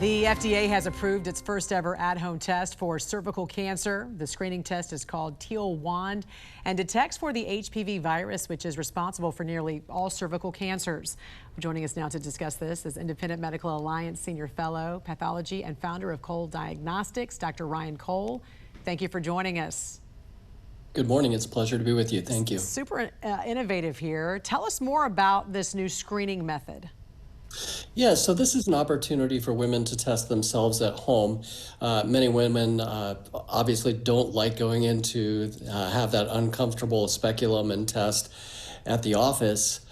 The FDA has approved its first ever at-home test for cervical cancer. The screening test is called Teal Wand and detects for the HPV virus, which is responsible for nearly all cervical cancers. Joining us now to discuss this is Independent Medical Alliance Senior Fellow, Pathology, and founder of Cole Diagnostics, Dr. Ryan Cole. Thank you for joining us. Good morning. It's a pleasure to be with you. Thank you. Super innovative here. Tell us more about this new screening method. Yeah, so this is an opportunity for women to test themselves at home. Many women obviously don't like going in to have that uncomfortable speculum and test at the office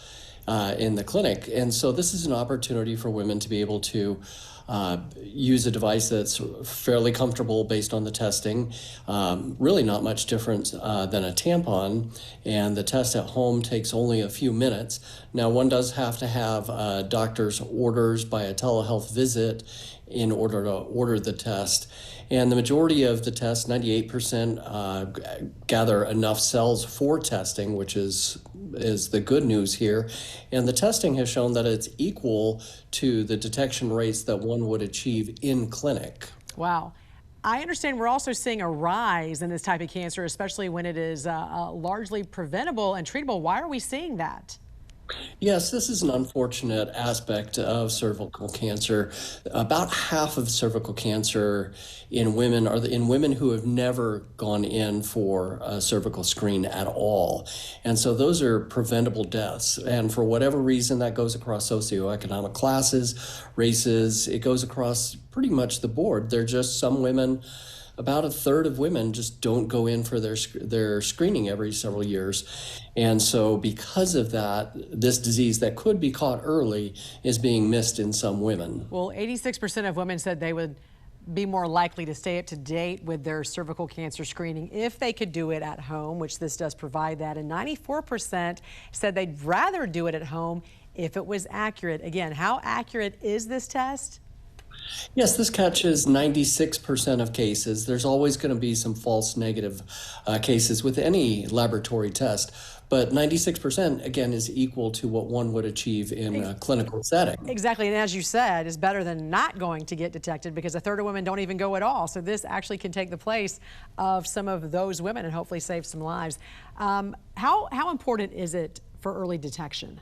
in the clinic. And so this is an opportunity for women to be able to use a device that's fairly comfortable based on the testing, really not much different than a tampon, and the test at home takes only a few minutes. Now, one does have to have doctor's orders by a telehealth visit in order to order the test. And the majority of the tests, 98%, gather enough cells for testing, which is the good news here. And the testing has shown that it's equal to the detection rates that one would achieve in clinic. Wow. I understand we're also seeing a rise in this type of cancer, especially when it is largely preventable and treatable. Why are we seeing that? Yes, this is an unfortunate aspect of cervical cancer. About half of cervical cancer in women are in women who have never gone in for a cervical screen at all. And so those are preventable deaths. And for whatever reason, that goes across socioeconomic classes, races, it goes across pretty much the board. There are just some women, about a third of women just don't go in for their screening every several years. And so because of that, this disease that could be caught early is being missed in some women. Well, 86% of women said they would be more likely to stay up to date with their cervical cancer screening if they could do it at home, which this does provide that. And 94% said they'd rather do it at home if it was accurate. Again, how accurate is this test? Yes, this catches 96% of cases. There's always going to be some false negative cases with any laboratory test, but 96%, again, is equal to what one would achieve in a clinical setting. Exactly, and as you said, is better than not going to get detected, because a third of women don't even go at all. So this actually can take the place of some of those women and hopefully save some lives. How important is it for early detection?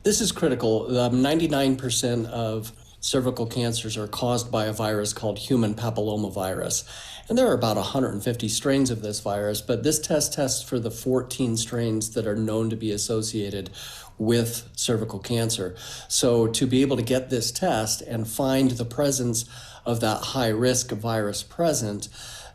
This is critical. 99% of cervical cancers are caused by a virus called human papillomavirus. And there are about 150 strains of this virus, but this test tests for the 14 strains that are known to be associated with cervical cancer. So to be able to get this test and find the presence of that high risk virus present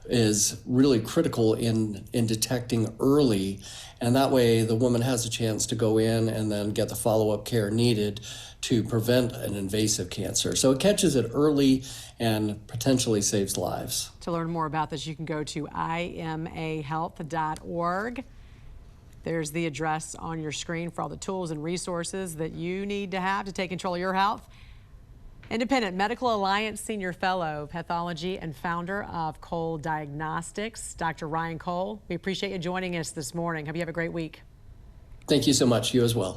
is really critical in detecting early, and that way the woman has a chance to go in and then get the follow-up care needed to prevent an invasive cancer. So it catches it early and potentially saves lives. To learn more about this, you can go to imahealth.org. There's the address on your screen for all the tools and resources that you need to have to take control of your health. Independent Medical Alliance Senior Fellow, Pathology, and founder of Cole Diagnostics, Dr. Ryan Cole. We appreciate you joining us this morning. Hope you have a great week. Thank you so much. You as well.